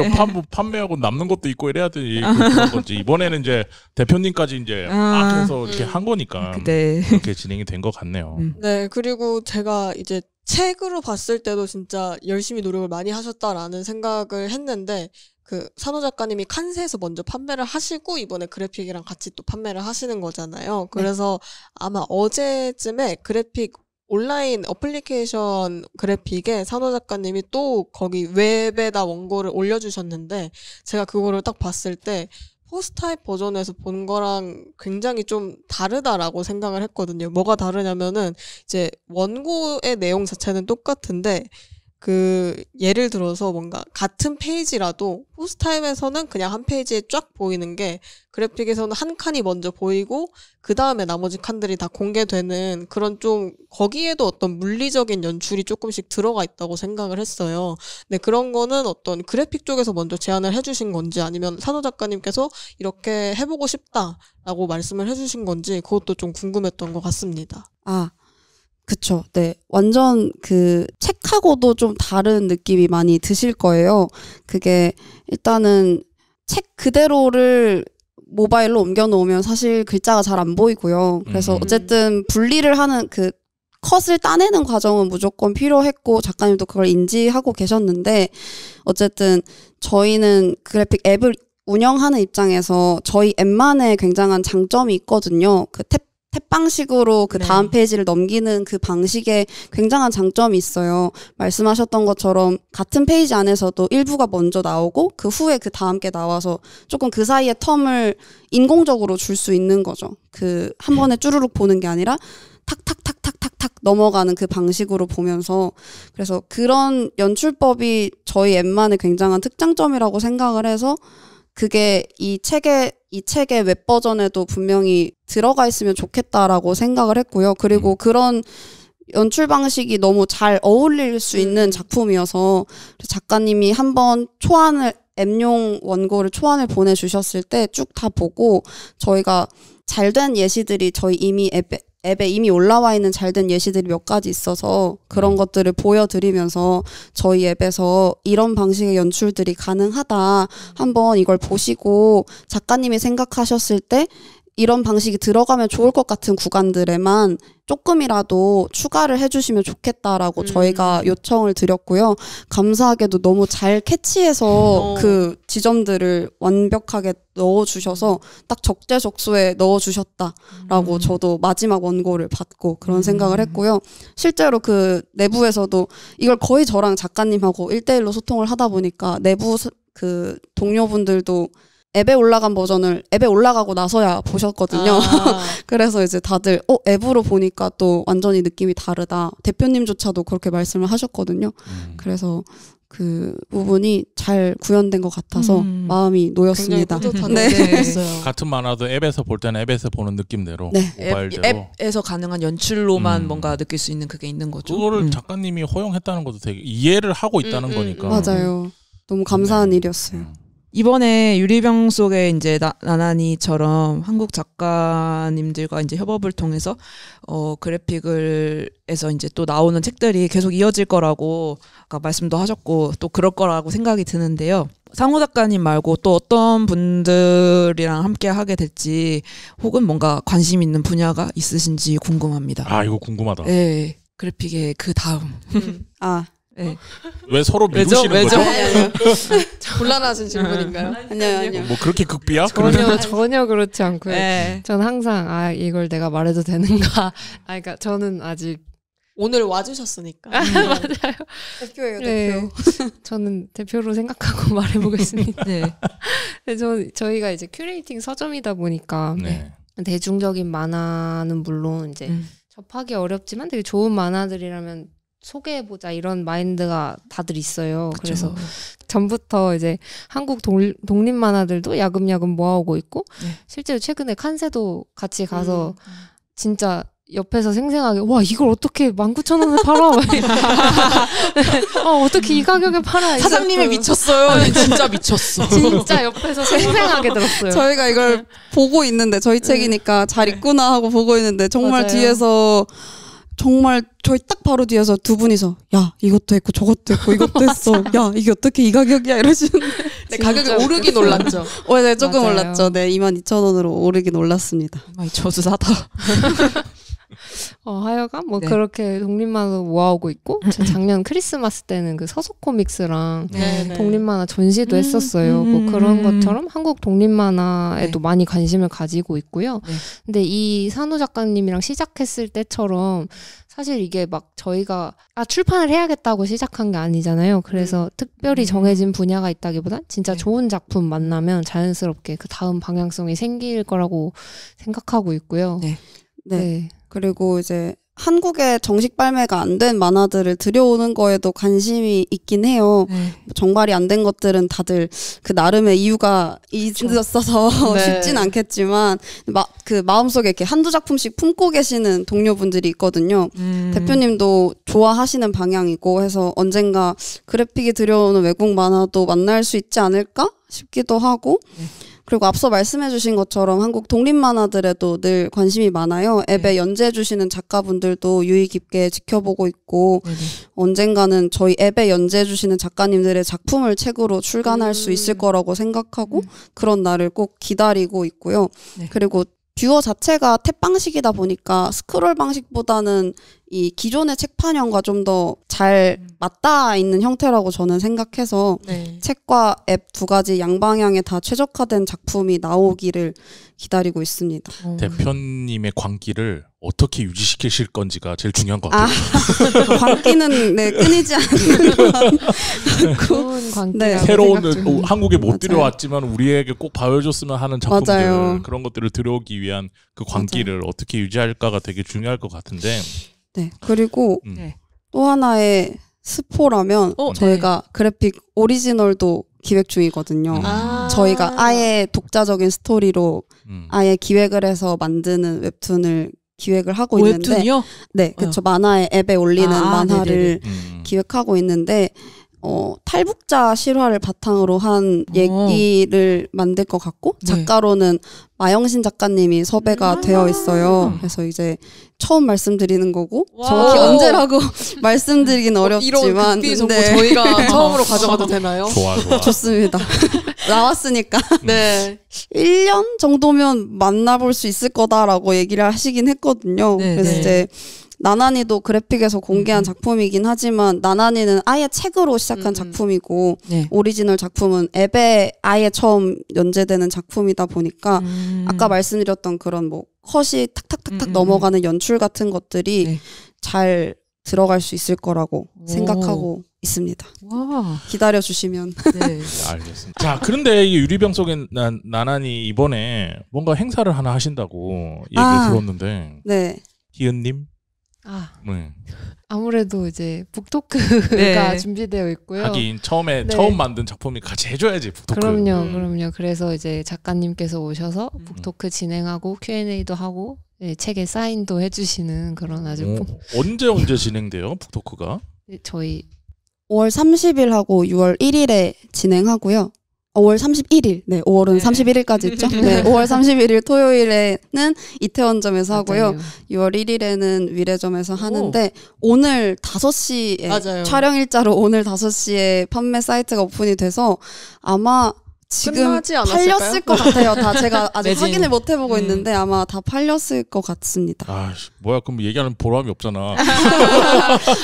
판매하고 남는 것도 있고 이래야 되지. 그런 거지. 이번에는 이제 대표님까지 이제 해서 이렇게 한 거니까 그렇게 진행이 된 것 같네요. 네, 그리고 제가 이제 책으로 봤을 때도 진짜 열심히 노력을 많이 하셨다라는 생각을 했는데 그 산호 작가님이 칸세에서 먼저 판매를 하시고 이번에 그래픽이랑 같이 또 판매를 하시는 거잖아요. 그래서 아마 어제쯤에 그래픽 온라인 어플리케이션 그래픽에 산호 작가님이 또 거기 웹에다 원고를 올려주셨는데 제가 그거를 딱 봤을 때 포스타입 버전에서 본 거랑 굉장히 좀 다르다라고 생각을 했거든요. 뭐가 다르냐면은 이제 원고의 내용 자체는 똑같은데 그 예를 들어서 뭔가 같은 페이지라도 포스타입에서는 그냥 한 페이지에 쫙 보이는 게 그래픽에서는 한 칸이 먼저 보이고 그 다음에 나머지 칸들이 다 공개되는 그런 좀 거기에도 어떤 물리적인 연출이 조금씩 들어가 있다고 생각을 했어요. 근데 그런 거는 어떤 그래픽 쪽에서 먼저 제안을 해주신 건지 아니면 산호 작가님께서 이렇게 해보고 싶다라고 말씀을 해주신 건지 그것도 좀 궁금했던 것 같습니다. 그쵸. 네. 완전 그 책하고도 좀 다른 느낌이 많이 드실 거예요. 그게 일단은 책 그대로를 모바일로 옮겨 놓으면 사실 글자가 잘 안 보이고요. 그래서 어쨌든 분리를 하는 그 컷을 따내는 과정은 무조건 필요했고 작가님도 그걸 인지하고 계셨는데 어쨌든 저희는 그래픽 앱을 운영하는 입장에서 저희 앱만의 굉장한 장점이 있거든요. 그 탭방식으로 그 다음 페이지를 넘기는 그 방식에 굉장한 장점이 있어요. 말씀하셨던 것처럼 같은 페이지 안에서도 일부가 먼저 나오고 그 후에 그 다음 게 나와서 조금 그 사이에 텀을 인공적으로 줄 수 있는 거죠. 그 한 번에 쭈루룩 보는 게 아니라 탁탁탁탁탁탁 넘어가는 그 방식으로 보면서 그래서 그런 연출법이 저희 앱만의 굉장한 특장점이라고 생각을 해서 그게 이 책의 웹 버전에도 분명히 들어가 있으면 좋겠다라고 생각을 했고요. 그리고 그런 연출 방식이 너무 잘 어울릴 수 있는 작품이어서 작가님이 한번 앱용 원고를 초안을 보내주셨을 때 쭉 다 보고 저희가 잘된 예시들이 저희 이미 앱에 이미 올라와 있는 잘된 예시들이 몇 가지 있어서 그런 것들을 보여드리면서 저희 앱에서 이런 방식의 연출들이 가능하다. 한번 이걸 보시고 작가님이 생각하셨을 때 이런 방식이 들어가면 좋을 것 같은 구간들에만 조금이라도 추가를 해주시면 좋겠다라고 저희가 요청을 드렸고요. 감사하게도 너무 잘 캐치해서 그 지점들을 완벽하게 넣어주셔서 딱 적재적소에 넣어주셨다라고 저도 마지막 원고를 받고 그런 생각을 했고요. 실제로 그 내부에서도 이걸 거의 저랑 작가님하고 1대1로 소통을 하다 보니까 내부 그 동료분들도 앱에 올라간 버전을 앱에 올라가고 나서야 보셨거든요. 그래서 이제 다들 앱으로 보니까 또 완전히 느낌이 다르다. 대표님조차도 그렇게 말씀을 하셨거든요. 그래서 그 부분이 잘 구현된 것 같아서 마음이 놓였습니다. 네. 같은 만화도 앱에서 볼 때는 앱에서 보는 느낌대로 모바일대로 앱에서 가능한 연출로만 뭔가 느낄 수 있는 그게 있는 거죠. 그거를 작가님이 허용했다는 것도 되게 이해를 하고 있다는 거니까. 맞아요. 너무 감사한 일이었어요. 이번에 유리병 속에 이제 나나니처럼 한국 작가님들과 이제 협업을 통해서 그래픽을 해서 이제 또 나오는 책들이 계속 이어질 거라고 아까 말씀도 하셨고 또 그럴 거라고 생각이 드는데요. 상호 작가님 말고 또 어떤 분들이랑 함께 하게 될지 혹은 뭔가 관심 있는 분야가 있으신지 궁금합니다. 아, 이거 궁금하다. 네. 그래픽의 그 다음. 네. 왜 서로 미루시는 거죠? 곤란하신 질문인가요? 아니요. 뭐 그렇게 극비야? 전혀 그렇지 않고요. 전 항상 이걸 내가 말해도 되는가. 그러니까 저는 아직 오늘 와주셨으니까. 맞아요. 대표예요, 대표. 저는 대표로 생각하고 말해보겠습니다. 네. 저희가 이제 큐레이팅 서점이다 보니까 대중적인 만화는 물론 이제 접하기 어렵지만 되게 좋은 만화들이라면 소개해보자 이런 마인드가 다들 있어요. 그쵸. 그래서 전부터 이제 한국 독립 만화들도 야금야금 모아오고 있고 실제로 최근에 칸세도 같이 가서 진짜 옆에서 생생하게 와 이걸 어떻게 19,000원에 팔아? 어떻게 이 가격에 팔아? 사장님이 미쳤어요. 진짜 미쳤어. 진짜 옆에서 생생하게 들었어요. 저희가 이걸 보고 있는데 저희 책이니까 잘 있구나 하고 보고 있는데 정말 맞아요. 뒤에서 정말 저희 딱 바로 뒤에서 두 분이서 야 이것도 했고 저것도 했고 이것도 했어. 야 이게 어떻게 이 가격이야 이러시는데 네, 가격이 오르기 놀랐죠. 네, 조금 맞아요. 올랐죠. 네, 22,000원으로 오르기 놀랐습니다. 저도 사다. 하여간 뭐 그렇게 독립만화 모아오고 있고 작년 크리스마스 때는 그 서석 코믹스랑 독립만화 전시도 했었어요. 뭐 그런 것처럼 한국 독립만화에도 많이 관심을 가지고 있고요. 근데 이 산호 작가님이랑 시작했을 때처럼 사실 이게 막 저희가 출판을 해야겠다고 시작한 게 아니잖아요. 그래서 특별히 정해진 분야가 있다기보단 진짜 좋은 작품 만나면 자연스럽게 그 다음 방향성이 생길 거라고 생각하고 있고요. 네. 그리고 이제 한국에 정식 발매가 안 된 만화들을 들여오는 거에도 관심이 있긴 해요. 정발이 안 된 것들은 다들 그 나름의 이유가 있었어서 쉽진 않겠지만 그 마음속에 이렇게 한두 작품씩 품고 계시는 동료분들이 있거든요. 대표님도 좋아하시는 방향이고 해서 언젠가 그래픽이 들여오는 외국 만화도 만날 수 있지 않을까 싶기도 하고 그리고 앞서 말씀해주신 것처럼 한국 독립 만화들에도 늘 관심이 많아요. 앱에 연재해주시는 작가분들도 유의 깊게 지켜보고 있고 언젠가는 저희 앱에 연재해주시는 작가님들의 작품을 책으로 출간할 수 있을 거라고 생각하고 그런 날을 꼭 기다리고 있고요. 그리고 뷰어 자체가 탭 방식이다 보니까 스크롤 방식보다는 이 기존의 책판형과 좀 더 잘 맞닿아 있는 형태라고 저는 생각해서 책과 앱 두 가지 양방향에 다 최적화된 작품이 나오기를 기다리고 있습니다. 대표님의 광기를 어떻게 유지시키실 건지가 제일 중요한 것 같아요. 광기는 끊이지 않는 좋은 광기. 새로운 한국에 못 들여왔지만 우리에게 꼭 봐줘줬으면 하는 작품들 그런 것들을 들여오기 위한 그 광기를 어떻게 유지할까가 되게 중요할 것 같은데. 네. 그리고 또 하나의 스포라면 저희가 그래픽 오리지널도 기획 중이거든요. 저희가 아예 독자적인 스토리로 아예 기획을 해서 만드는 웹툰을 기획을 하고 있는데 웹툰이요? 네, 그렇죠. 만화의 앱에 올리는 만화를 기획하고 있는데 탈북자 실화를 바탕으로 한 얘기를 만들 것 같고 작가로는 마영신 작가님이 섭외가 되어 있어요. 그래서 이제 처음 말씀드리는 거고 정확히 언제라고 말씀드리긴 어렵지만 이런 극비 정보 저희가 처음으로 가져가도 되나요? 좋아. 좋습니다. 나왔으니까 1년 정도면 만나볼 수 있을 거다라고 얘기를 하시긴 했거든요. 그래서 이제 나나니도 그래픽에서 공개한 작품이긴 하지만 나나니는 아예 책으로 시작한 작품이고 오리지널 작품은 앱에 아예 처음 연재되는 작품이다 보니까 아까 말씀드렸던 그런 뭐 컷이 탁탁탁탁 넘어가는 연출 같은 것들이 잘 들어갈 수 있을 거라고 생각하고 있습니다. 기다려주시면. 알겠습니다. 자, 그런데 이 유리병 속에 나나니 이번에 뭔가 행사를 하나 하신다고 얘기를 들었는데 희은님? 아무래도 이제 북토크가 준비되어 있고요. 하긴 처음 만든 작품이 같이 해줘야지 북토크. 그럼요. 그래서 이제 작가님께서 오셔서 북토크 진행하고 Q&A도 하고 책에 사인도 해주시는 그런 아주 언제 진행돼요 북토크가? 저희 5월 30일하고 6월 1일에 진행하고요. 5월 31일. 네, 5월은 31일까지 있죠. 네, 5월 31일 토요일에는 이태원점에서 하고요. 6월 1일에는 위례점에서 하는데 오늘 5시에 맞아요. 촬영 일자로 오늘 5시에 판매 사이트가 오픈이 돼서 아마 지금 팔렸을 것 같아요. 다 제가 아직 매진. 확인을 못 해보고 있는데 아마 다 팔렸을 것 같습니다. 아, 뭐야? 그럼 얘기하는 보람이 없잖아.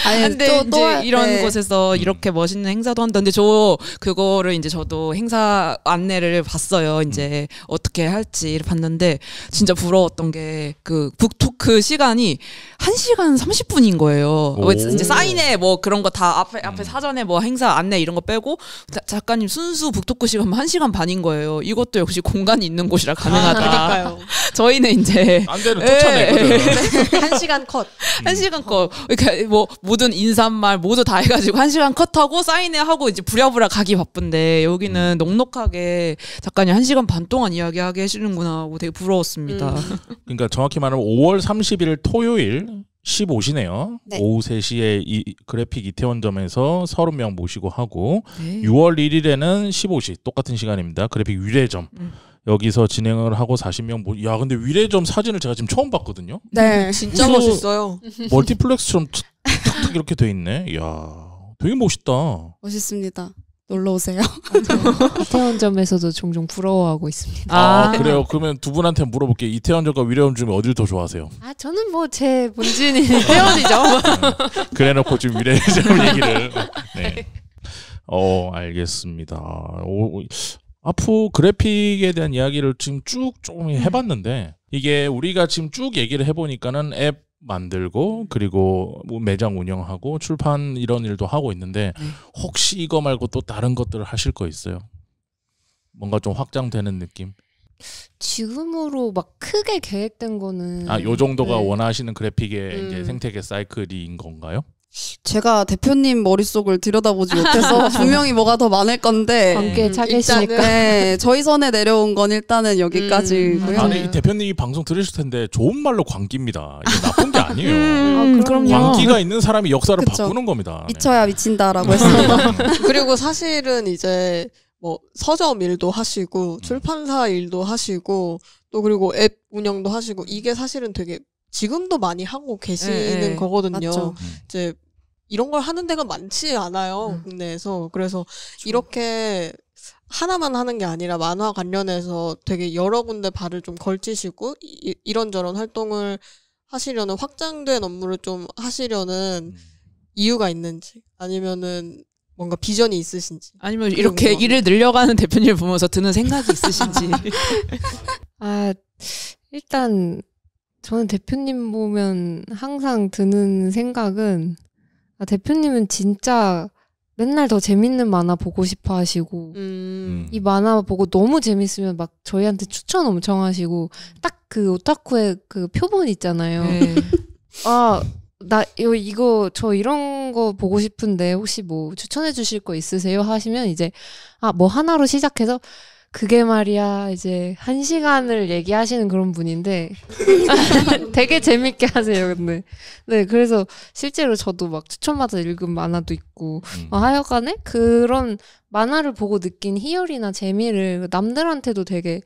아니, 근데 이제 이런 곳에서 이렇게 멋있는 행사도 한다. 근데 저 그거를 이제 저도 행사 안내를 봤어요. 이제 어떻게 할지 봤는데 진짜 부러웠던 게 그 북토크 시간이 1시간 30분인 거예요. 이제 사인회 뭐 그런 거 다 앞에 사전에 뭐 행사 안내 이런 거 빼고 작가님 순수 북토크 시간만 1시간 반인 거예요. 이것도 역시 공간이 있는 곳이라 가능하다. 그러니까요. 저희는 이제 안 되는 쫓아내거든. 1시간 컷. 1시간 컷. 그러니까 뭐 모든 인사말 모두 다 해가지고 1시간 컷하고 사인회 하고 이제 부랴부랴 가기 바쁜데 여기는 넉넉하게 작가님 1시간 반 동안 이야기하게 해주는구나 하고 되게 부러웠습니다. 그러니까 정확히 말하면 5월 30일 토요일 15시네요. 네. 오후 3시에 이 그래픽 이태원점에서 30명 모시고 하고 6월 1일에는 15시 똑같은 시간입니다. 그래픽 위례점. 여기서 진행을 하고 40명 야 근데 위례점 사진을 제가 지금 처음 봤거든요. 네. 진짜 멋있어요. 멀티플렉스처럼 탁탁 이렇게 돼 있네. 이야 되게 멋있다. 멋있습니다. 놀러 오세요. 이태원점에서도 종종 부러워하고 있습니다. 아 그래요? 그러면 두 분한테 물어볼게요. 이태원점과 위례점 중에 어디를 더 좋아하세요? 아 저는 뭐 제 본진이 이태원이죠. 그래놓고 지금 위례점 얘기를. 네. 알겠습니다. 앞으로 그래픽에 대한 이야기를 지금 쭉 조금 해봤는데 이게 우리가 지금 쭉 얘기를 해보니까는 앱 만들고 그리고 뭐 매장 운영하고 출판 이런 일도 하고 있는데 혹시 이거 말고 또 다른 것들을 하실 거 있어요? 뭔가 좀 확장되는 느낌? 지금으로 막 크게 계획된 거는 요 정도가 원하시는 그래픽의 이제 생태계 사이클인 건가요? 제가 대표님 머릿속을 들여다보지 못해서 분명히 뭐가 더 많을 건데 관계에 차 계시니까 네, 저희 선에 내려온 건 일단은 여기까지고요. 아니 이 대표님이 방송 들으실 텐데 좋은 말로 광기입니다. 이게 나쁜 게 아니에요. 광기가 있는 사람이 역사를 그쵸. 바꾸는 겁니다. 미쳐야 미친다라고 했습니다. 그리고 사실은 이제 뭐 서점 일도 하시고 출판사 일도 하시고 또 그리고 앱 운영도 하시고 이게 사실은 되게 지금도 많이 하고 계시는 거거든요. 맞죠. 이제 이런 걸 하는 데가 많지 않아요. 국내에서. 그래서 이렇게 하나만 하는 게 아니라 만화 관련해서 되게 여러 군데 발을 좀 걸치시고 이런저런 활동을 하시려는 확장된 업무를 좀 하시려는 이유가 있는지 아니면은 뭔가 비전이 있으신지 아니면 이렇게 일을 늘려가는 대표님을 보면서 드는 생각이 있으신지. 일단 저는 대표님 보면 항상 드는 생각은 대표님은 진짜 맨날 더 재밌는 만화 보고 싶어 하시고 이 만화 보고 너무 재밌으면 막 저희한테 추천 엄청 하시고 딱 그 오타쿠의 그 표본 있잖아요. 나 이거 저 이런 거 보고 싶은데 혹시 뭐 추천해 주실 거 있으세요? 하시면 이제 뭐 하나로 시작해서 그게 말이야 이제 1시간을 얘기하시는 그런 분인데 되게 재밌게 하세요. 근데 네 그래서 실제로 저도 막 추천받아 읽은 만화도 있고 하여간에 그런 만화를 보고 느낀 희열이나 재미를 남들한테도 되게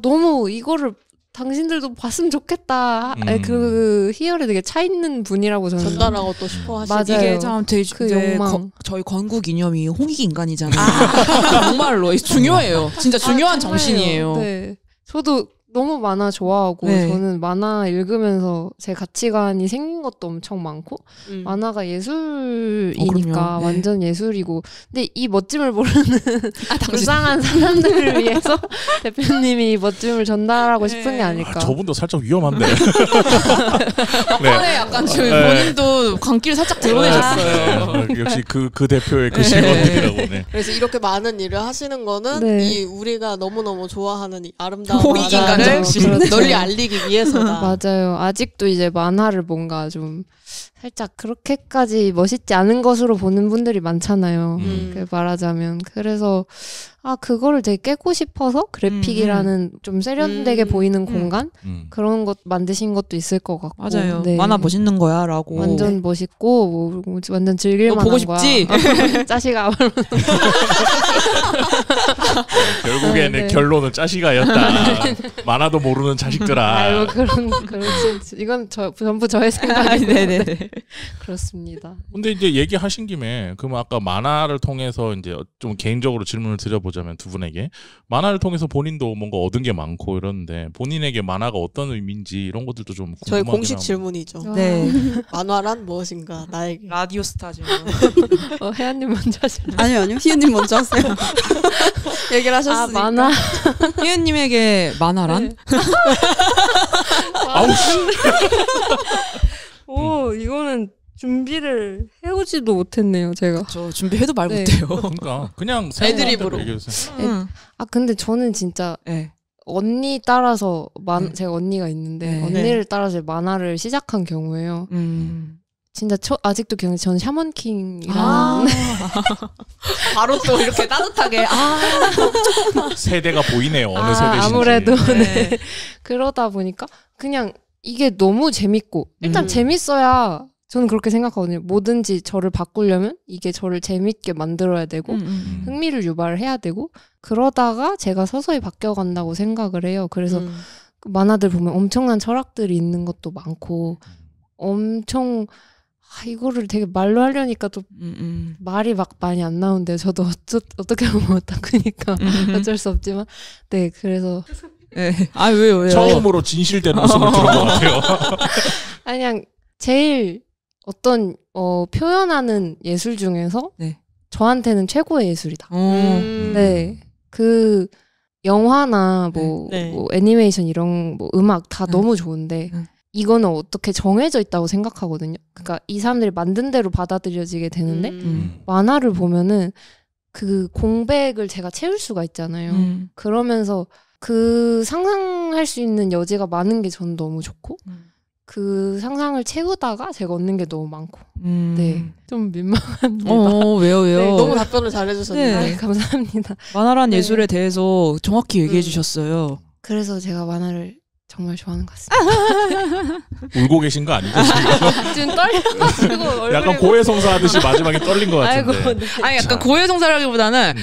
너무 이거를 당신들도 봤으면 좋겠다. 그 희열이 되게 차 있는 분이라고 저는 전달하고 또 싶어 하시죠. 이게 참 되게 그 욕망. 저희 건국 이념이 홍익 인간이잖아요. 정말로 중요해요. 진짜 중요한 정신이에요. 네. 저도 너무 만화 좋아하고 저는 만화 읽으면서 제 가치관이 생긴 것도 엄청 많고 만화가 예술이니까 완전 예술이고 근데 이 멋짐을 모르는 불쌍한 사람들을 위해서 대표님이 멋짐을 전달하고 싶은 게 아닐까. 저분도 살짝 위험한데. 막판에 약간 본인도 광기를 살짝 드러내셨어요. 역시 그 대표의 그 실력이라고. 네. 그래서 이렇게 많은 일을 하시는 거는 이 우리가 너무너무 좋아하는 이 아름다운 홍익 인간을 널리 알리기 위해서다. 맞아요. 아직도 이제 만화를 뭔가 좀 살짝 그렇게까지 멋있지 않은 것으로 보는 분들이 많잖아요. 말하자면. 그래서 그거를 되게 깨고 싶어서 그래픽이라는 좀 세련되게 보이는 공간? 그런 것 만드신 것도 있을 것 같고. 맞아요. 네. 만화 멋있는 거야 라고. 완전 멋있고 뭐 완전 즐길만한 보고 싶지? 거야. 짜시가 결국에는 결론은 짜시가였다. 만화도 모르는 자식들아. 아이고 그렇지. 이건 전부 저의 생각이고. 네네. 그렇습니다. 근데 이제 얘기하신 김에 그럼 아까 만화를 통해서 이제 좀 개인적으로 질문을 드려보자면 두 분에게 만화를 통해서 본인도 뭔가 얻은 게 많고 이러는데 본인에게 만화가 어떤 의미인지 이런 것들도 좀 궁금하긴 저희 공식 하고. 질문이죠. 네. 만화란 무엇인가 나에게. 라디오 스타 질문. 혜연님 먼저 하실래요? 아니요. 희은님 먼저 하세요. 얘기를 하셨으니까. 만화. 희은님에게 만화란? 네. 아우 씨. 오 이거는 준비를 해오지도 못했네요 제가. 저 준비해도 말 네. 못해요. 그러니까 그냥 애드립으로. 근데 저는 진짜 네. 언니 따라서 제가 언니가 있는데 네. 언니를 따라서 만화를 시작한 경우에요. 진짜 아직도 기억나요. 저는 샤먼킹이라는 바로 또 이렇게 따뜻하게 세대가 보이네요. 어느 세대신지. 아무래도 네. 네. 그러다 보니까 그냥 이게 너무 재밌고 일단 재밌어야 저는 그렇게 생각하거든요. 뭐든지 저를 바꾸려면 이게 저를 재밌게 만들어야 되고 흥미를 유발해야 되고 그러다가 제가 서서히 바뀌어간다고 생각을 해요. 그래서 그 만화들 보면 엄청난 철학들이 있는 것도 많고 엄청 이거를 되게 말로 하려니까 또 말이 막 많이 안 나오는데요. 저도 어떻게 보면 오타쿠니까 어쩔 수 없지만 네 그래서 네. 왜요? 처음으로 진실된 웃음을 들은 것 같아요. 아니 그냥 제일 어떤 표현하는 예술 중에서 네. 저한테는 최고의 예술이다. 네, 그 영화나 뭐 애니메이션 이런 뭐 음악 다 너무 좋은데 이거는 어떻게 정해져 있다고 생각하거든요. 그러니까 이 사람들이 만든 대로 받아들여지게 되는데 만화를 보면은 그 공백을 제가 채울 수가 있잖아요. 그러면서 그 상상할 수 있는 여지가 많은 게 저는 너무 좋고 그 상상을 채우다가 제가 얻는 게 너무 많고 네, 좀 민망합니다. 왜요? 네, 너무 답변을 잘해주셨네요. 네. 감사합니다. 만화란 네. 예술에 대해서 정확히 얘기해 주셨어요. 그래서 제가 만화를 정말 좋아하는 것 같습니다. 울고 계신 거 아니죠 지금? 지금 떨려가지고 약간 고해성사 하듯이 마지막에 떨린 것 같은데. 아이고, 네. 아니 약간 고해성사라기보다는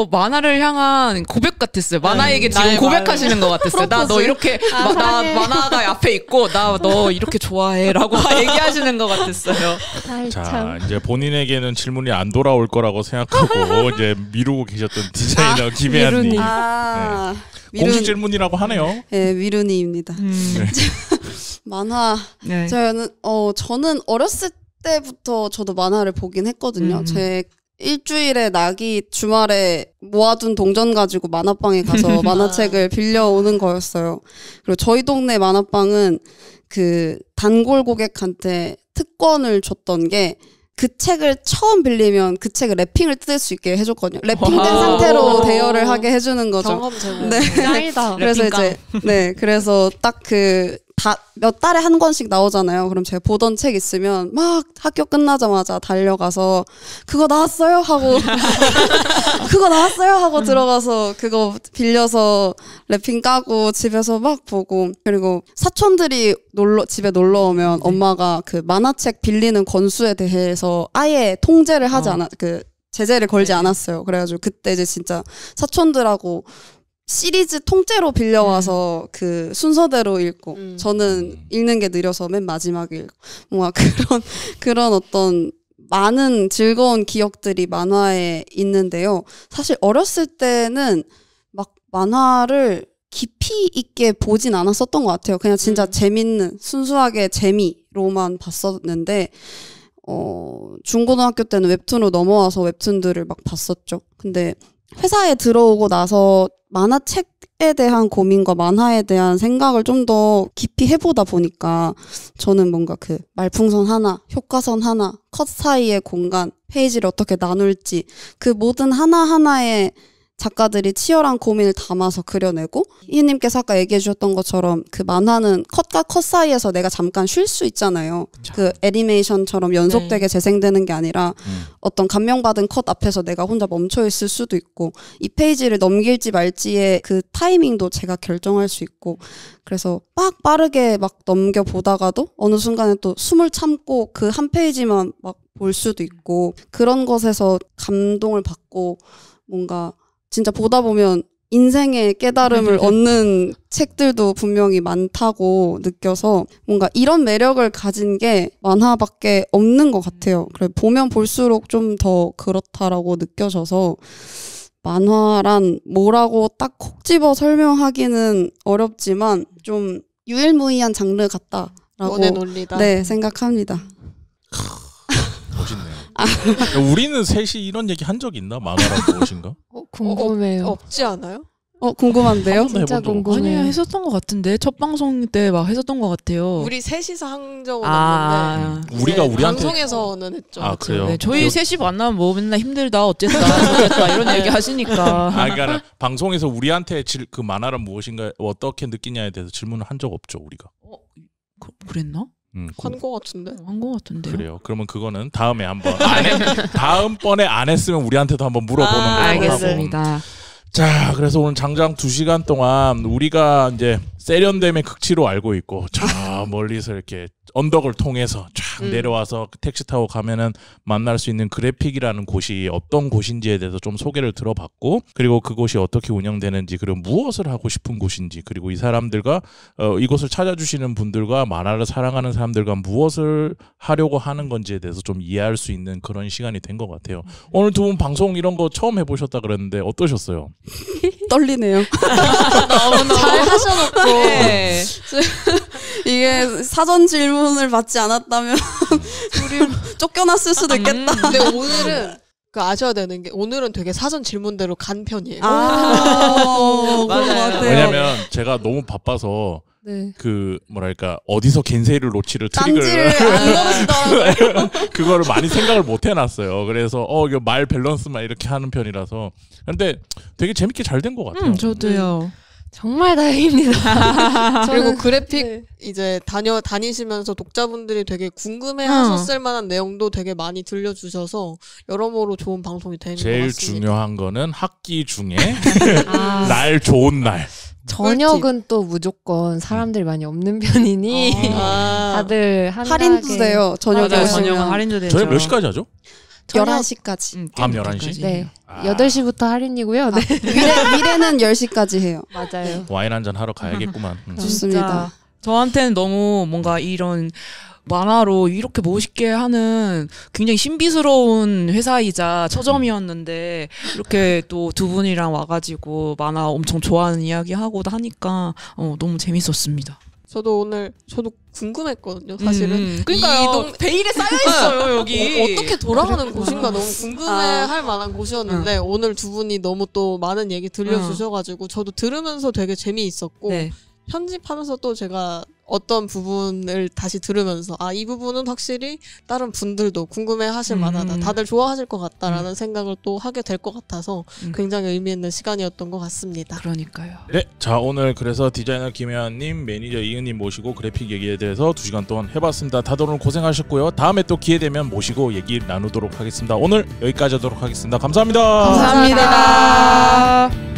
만화를 향한 고백 같았어요. 만화에게 지금 고백하시는 것 같았어요. 나 너 이렇게 나 만화가 앞에 있고 나 너 이렇게 좋아해라고 얘기하시는 것 같았어요. 자 이제 본인에게는 질문이 안 돌아올 거라고 생각하고 이제 미루고 계셨던 디자이너 김혜연님. 네. 공식 질문이라고 하네요. 네, 미루니입니다. 만화. 네. 저는 어렸을 때부터 저도 만화를 보긴 했거든요. 제 일주일에 낙이 주말에 모아둔 동전 가지고 만화방에 가서 만화책을 빌려오는 거였어요. 그리고 저희 동네 만화방은 그 단골 고객한테 특권을 줬던 게 그 책을 처음 빌리면 그 책을 랩핑을 뜯을 수 있게 해줬거든요. 랩핑된 상태로 대여를 하게 해주는 거죠. 경험 제공. 네. 짱이다. 그래서 이제 그래서 딱 몇 달에 한 권씩 나오잖아요. 그럼 제가 보던 책 있으면 막 학교 끝나자마자 달려가서 그거 나왔어요 하고 그거 나왔어요 하고 들어가서 그거 빌려서 랩핑 까고 집에서 막 보고 그리고 사촌들이 집에 놀러 오면 엄마가 그 만화책 빌리는 권수에 대해서 아예 통제를 하지 제재를 걸지 않았어요. 그래가지고 그때 이제 진짜 사촌들하고 시리즈 통째로 빌려와서 그 순서대로 읽고 저는 읽는 게 느려서 맨 마지막에 읽고 뭔가 그런 어떤 많은 즐거운 기억들이 만화에 있는데요. 사실 어렸을 때는 막 만화를 깊이 있게 보진 않았었던 것 같아요. 그냥 진짜 재밌는 순수하게 재미로만 봤었는데 중고등학교 때는 웹툰으로 넘어와서 웹툰들을 막 봤었죠. 근데 회사에 들어오고 나서 만화책에 대한 고민과 만화에 대한 생각을 좀 더 깊이 해보다 보니까 저는 뭔가 그 말풍선 하나, 효과선 하나, 컷 사이의 공간, 페이지를 어떻게 나눌지 그 모든 하나하나에 작가들이 치열한 고민을 담아서 그려내고 이희님께서 아까 얘기해 주셨던 것처럼 그 만화는 컷과 컷 사이에서 내가 잠깐 쉴 수 있잖아요. 그 애니메이션처럼 연속되게 재생되는 게 아니라 어떤 감명받은 컷 앞에서 내가 혼자 멈춰 있을 수도 있고 이 페이지를 넘길지 말지의 그 타이밍도 제가 결정할 수 있고 그래서 막 빠르게 막 넘겨보다가도 어느 순간에 또 숨을 참고 그 한 페이지만 막 볼 수도 있고 그런 것에서 감동을 받고 뭔가 진짜 보다 보면 인생의 깨달음을 얻는 책들도 분명히 많다고 느껴서 뭔가 이런 매력을 가진 게 만화밖에 없는 것 같아요. 그래 보면 볼수록 좀 더 그렇다라고 느껴져서 만화란 뭐라고 딱 콕 집어 설명하기는 어렵지만 좀 유일무이한 장르 같다라고 원의 논리다. 네, 생각합니다. 멋있네요. 우리는 셋이 이런 얘기 한 적 있나? 만화란 무엇인가? 궁금해요. 없지 않아요? 궁금한데요? 진짜 궁금해요. 아니요, 했었던 것 같은데 첫 방송 때 막 했었던 것 같아요. 우리 셋이서 한 적은 없는데 우리가 우리한테 방송에서는 했죠. 아 그래요? 네, 저희 셋이 만나면 뭐 맨날 힘들다 어쨌다 어쨌다 이런 얘기 하시니까. 그러니까 방송에서 우리한테 그 만화란 무엇인가 어떻게 느끼냐에 대해서 질문을 한 적 없죠 우리가. 그랬나? 한 거 같은데. 한 거 같은데. 그래요. 그러면 그거는 다음에 한번 다음번에 안 했으면 우리한테도 한번 물어보는 걸로 하고. 알겠습니다. 자, 그래서 오늘 장장 2시간 동안 우리가 이제 세련됨의 극치로 알고 있고 저 멀리서 이렇게 언덕을 통해서 쫙 내려와서 택시 타고 가면은 만날 수 있는 그래픽이라는 곳이 어떤 곳인지에 대해서 좀 소개를 들어봤고 그리고 그곳이 어떻게 운영되는지 그리고 무엇을 하고 싶은 곳인지 그리고 이 사람들과 이곳을 찾아주시는 분들과 만화를 사랑하는 사람들과 무엇을 하려고 하는 건지에 대해서 좀 이해할 수 있는 그런 시간이 된 것 같아요. 오늘 두 분 방송 이런 거 처음 해보셨다 그랬는데 어떠셨어요? 떨리네요. 잘 하셔놓고 네. 이게 사전 질문을 받지 않았다면 우리 쫓겨났을 수도 있겠다. 근데 오늘은 그 아셔야 되는 게 오늘은 되게 사전 질문대로 간 편이에요. 맞아요. 왜냐면 제가 너무 바빠서 네. 그 뭐랄까 어디서 겐세이를 놓치를 트릭을 안 넣으시더라고요. 그거를 많이 생각을 못 해놨어요. 그래서 이거 말 밸런스만 이렇게 하는 편이라서 근데 되게 재밌게 잘 된 것 같아요. 저도요. 정말 다행입니다. 그리고 그래픽 이제 다니시면서 독자분들이 되게 궁금해하셨을 만한 내용도 되게 많이 들려주셔서 여러모로 좋은 방송이 되는 것 같습니다. 제일 중요한 거는 학기 중에 날 좋은 날. 저녁은 또 무조건 사람들이 많이 없는 편이니 다들 할인도 돼요. 저녁에 저녁은 할인도 되죠. 저녁 몇 시까지 하죠? 11시까지. 밤 11시? 네. 8시부터 할인이고요. 네. 미래는 10시까지 해요. 맞아요. 와인 한잔 하러 가야겠구만. 좋습니다. 저한테는 너무 뭔가 이런 만화로 이렇게 멋있게 하는 굉장히 신비스러운 회사이자 처점이었는데 이렇게 또 두 분이랑 와가지고 만화 엄청 좋아하는 이야기 하고 하니까 너무 재밌었습니다. 저도 궁금했거든요, 사실은. 그러니까요. 베일에 쌓여있어요, 여기. 어떻게 돌아가는 곳인가 너무 궁금해할 만한 곳이었는데 오늘 두 분이 너무 또 많은 얘기 들려주셔가지고 저도 들으면서 되게 재미있었고 네. 편집하면서 또 제가 어떤 부분을 다시 들으면서 이 부분은 확실히 다른 분들도 궁금해하실 만하다. 다들 좋아하실 것 같다라는 생각을 또 하게 될 것 같아서 굉장히 의미 있는 시간이었던 것 같습니다. 그러니까요. 네, 자 오늘 그래서 디자이너 김혜환님, 매니저 이은님 모시고 그래픽 얘기에 대해서 2시간 동안 해봤습니다. 다들 오늘 고생하셨고요. 다음에 또 기회 되면 모시고 얘기 나누도록 하겠습니다. 오늘 여기까지 하도록 하겠습니다. 감사합니다. 감사합니다.